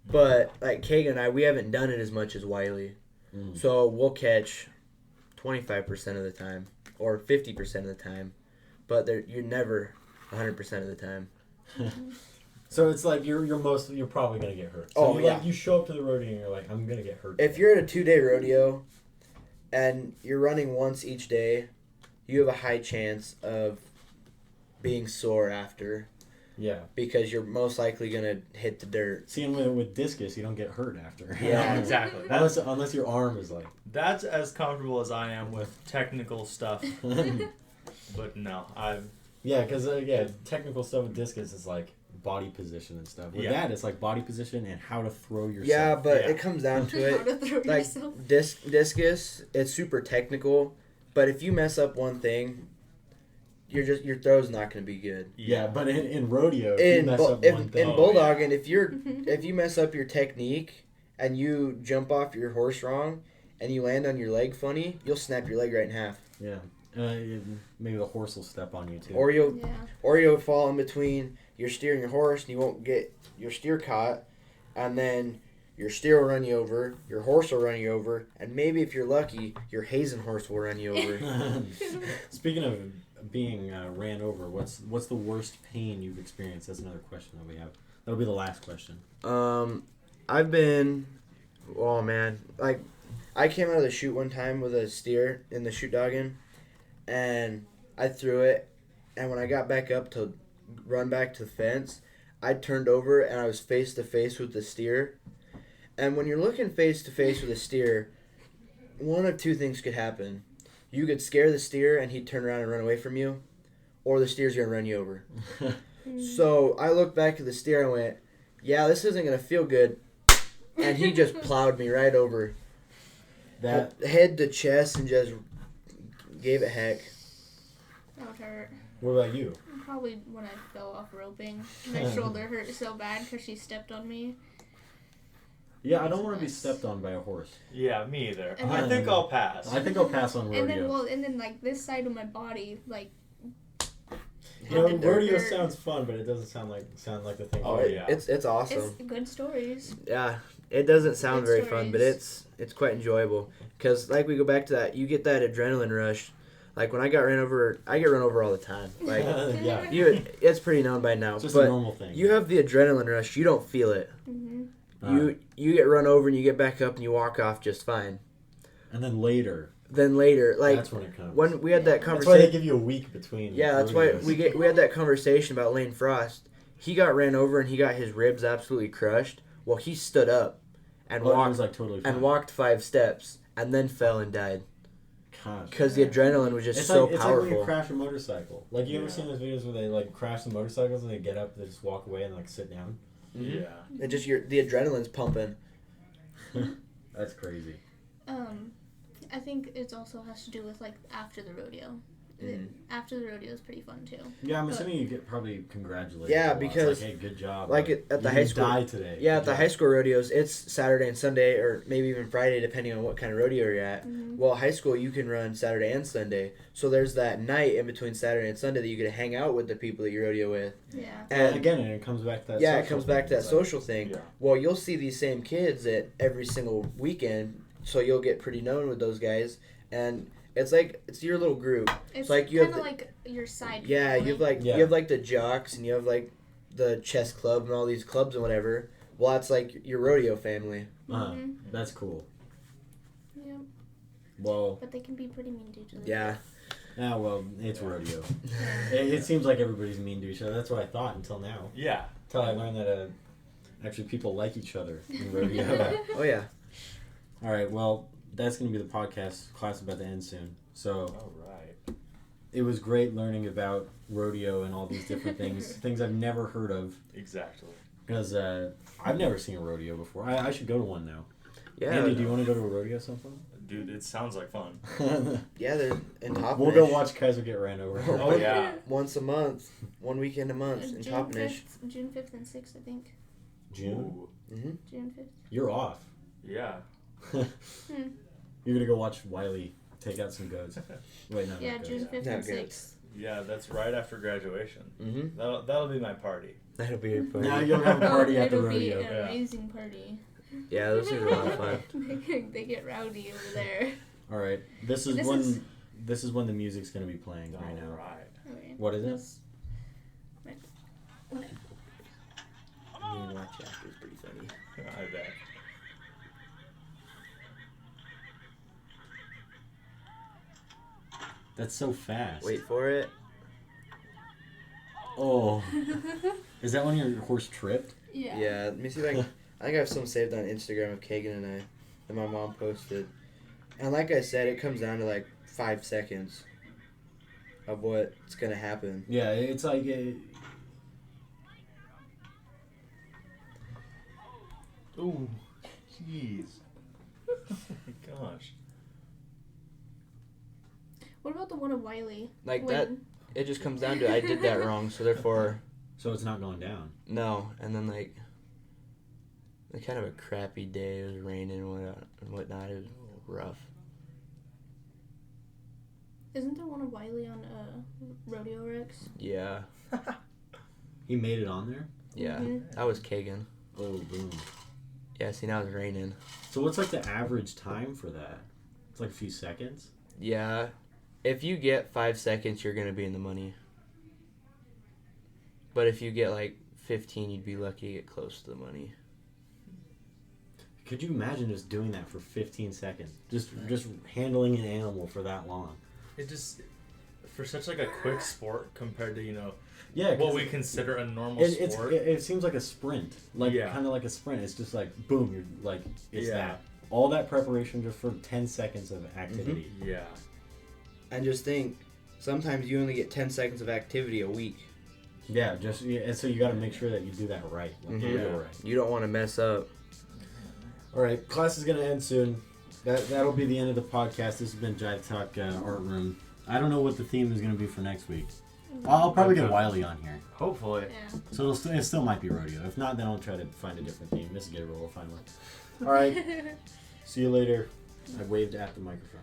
But like Kagan and I, we haven't done it as much as Wiley. Mm. So we'll catch 25% of the time or 50% of the time. But you're never 100% of the time. So it's like you're probably gonna get hurt. So Oh, you, yeah. Like, you show up to the rodeo and you're like, I'm gonna get hurt. If you're at a 2-day rodeo and you're running once each day, you have a high chance of being sore after, Yeah. because you're most likely gonna hit the dirt. See, and with discus, you don't get hurt after. Yeah. Exactly. unless your arm is like. That's as comfortable as I am with technical stuff. But no, Yeah, because technical stuff with discus is like body position and stuff. With Yeah. that, it's like body position and how to throw yourself. Yeah, but Yeah. it comes down to How it. to throw Like yourself. discus, it's super technical, but if you mess up one thing, your throw's not gonna be good. Yeah, but in rodeo, if you In mess up one thing, bulldogging, if you mess up your technique and you jump off your horse wrong and you land on your leg funny, you'll snap your leg right in half, yeah, maybe the horse will step on you too. or you'll Yeah. you'll fall in between your steer and your horse, and you won't get your steer caught, and then your steer will run you over, your horse will run you over, and maybe if you're lucky, your Hazen horse will run you over. Speaking of being ran over, what's the worst pain you've experienced? That's another question that we have. That'll be the last question. I've been, oh man, like I came out of the chute one time with a steer in the chute dogging, and I threw it, and when I got back up to run back to the fence, I turned over and I was face to face with the steer. And when you're looking face to face with a steer, one of two things could happen. You could scare the steer and he'd turn around and run away from you, or the steer's gonna run you over. So I looked back at the steer and went, yeah, this isn't gonna feel good. And he just plowed me right over, That head to chest, and just gave it heck. That would hurt. What about you? Probably when I fell off roping. My shoulder hurt so bad because she stepped on me. Yeah, I don't want to be stepped on by a horse. Yeah, me either. And I then- think I'll pass. I think I'll pass on And rodeo. then like this side of my body, like. You know, had the rodeo dirt. sounds fun, but it doesn't sound like the thing. Oh, for yeah. It's awesome. It's good stories. Yeah, it doesn't sound Good very fun, but stories. it's quite enjoyable. Because like we go back to that, you get that adrenaline rush. Like when I got ran over, I get run over all the time. Like Yeah, it's pretty known by now. it's just but a normal thing. you have the adrenaline rush, you don't feel it. Mm-hmm. You get run over and you get back up and you walk off just fine. And then later. Then later, like That's when it comes. when we had that That's why they conversation. give you a week between. Yeah, that's why rodeos. we had that conversation about Lane Frost. He got ran over and he got his ribs absolutely crushed. Well, he stood up and Oh, it walked was like totally fine. and walked 5 steps and then fell and died Gosh, because the man. adrenaline was just It's so like, it's like when you powerful. crash a motorcycle. Like, you ever Yeah. seen those videos where they, like, crash the motorcycles and they get up, they just walk away and, like, sit down? Mhm. Yeah. It just the adrenaline's pumping. That's crazy. I think it also has to do with like after the rodeo. After the rodeo is pretty fun too. Yeah, I'm But- assuming you get probably congratulated. Yeah, a lot. It's because, like, hey, good job. like, Like, at the you high didn't school- die today. Yeah, Good at the job. high school rodeos, it's Saturday and Sunday, or maybe even Friday, depending on what kind of rodeo you're at. Mhm. Well, high school, you can run Saturday and Sunday. So there's that night in between Saturday and Sunday that you get to hang out with the people that you rodeo with. Yeah. And again, it comes back to that Yeah, it social comes back to thing. that It's like, social thing. Yeah. Well, you'll see these same kids at every single weekend, so you'll get pretty known with those guys. And it's like, it's your little group. It's like you kind have of the- like your side. Yeah, family. Yeah. you have like the jocks, and you have like the chess club and all these clubs and whatever. Well, that's like your rodeo family. Mhm. That's cool. Yeah, Well, but they can be pretty mean to each other. Yeah. well, it's rodeo. It seems like everybody's mean to each other. That's what I thought until now. Yeah. Until I learned that actually people like each other in rodeo. Oh yeah. All right, well, that's going to be the podcast. Class is about to end soon. So All right. it was great learning about rodeo and all these different things I've never heard of. Exactly. Because I've never seen a rodeo before. I should go to one now. Yeah. Andy, do you want to go to a rodeo sometime? Dude, it sounds like fun. Yeah, they're in Toppenish. We'll go watch Kaiser get ran over. Oh, yeah. once a month, one weekend a month in June Toppenish. 5th, June 5th and 6th, I think. June? Ooh. Mm-hmm. June 5th. You're off. Yeah. You're going to go watch Wiley take out some goats. Wait, no, Yeah, not goats. June 5th Not and good. 6th. Yeah, that's right after graduation. Mm-hmm. That'll be my party. That'll be a party. Now you'll have a party at the It'll rodeo. be an Yeah. amazing party. Yeah, those things are a lot of fun. They get rowdy over there. All right, this is when the music's going to be playing right now. All right. Okay. What is it? This- right. Okay. Me and Watch After is pretty funny. I bet. That's so fast. Wait for it. Oh, is that when your horse tripped? Yeah. Yeah, let me see if I can. I think I have some saved on Instagram of Kagan and I that my mom posted. And like I said, it comes down to like 5 seconds of what's going to happen. Yeah, it's like Ooh. Jeez. Oh my gosh. What about the one of Wiley? Like When- that, it just comes down to I did that wrong, so therefore, so it's not going down. no. And then like kind of a crappy day. It was raining and whatnot. It was rough. Isn't there one of Wiley on Rodeo Rex? Yeah, He made it on there. yeah. Mhm. That was Kagan. Oh, boom. Yeah, see now it's raining. So what's like the average time for that? It's like a few seconds. Yeah, if you get 5 seconds, you're gonna be in the money. But if you get like 15, you'd be lucky to get close to the money. Could you imagine just doing that for 15 seconds? Just handling an animal for that long. It just for such like a quick sport compared to Yeah, what 'cause we consider a normal it sport. it seems like a sprint, like Yeah. kind of like a sprint. It's just like boom, you're like it's Yeah. that all that preparation just for 10 seconds of activity. Yeah. And just think, sometimes you only get 10 seconds of activity a week. Yeah, and so you got to make sure that you do that right, like Mhm. real right. You don't want to mess up. All right, class is gonna end soon. That'll be the end of the podcast. This has been Jivetalk Art Room. I don't know what the theme is gonna be for next week. I'll probably get Wiley on here, Hopefully. Yeah. so it still might be rodeo. If not, then I'll try to find a different theme. Mrs. Gabriel will find one. All right, see you later. I waved at the microphone.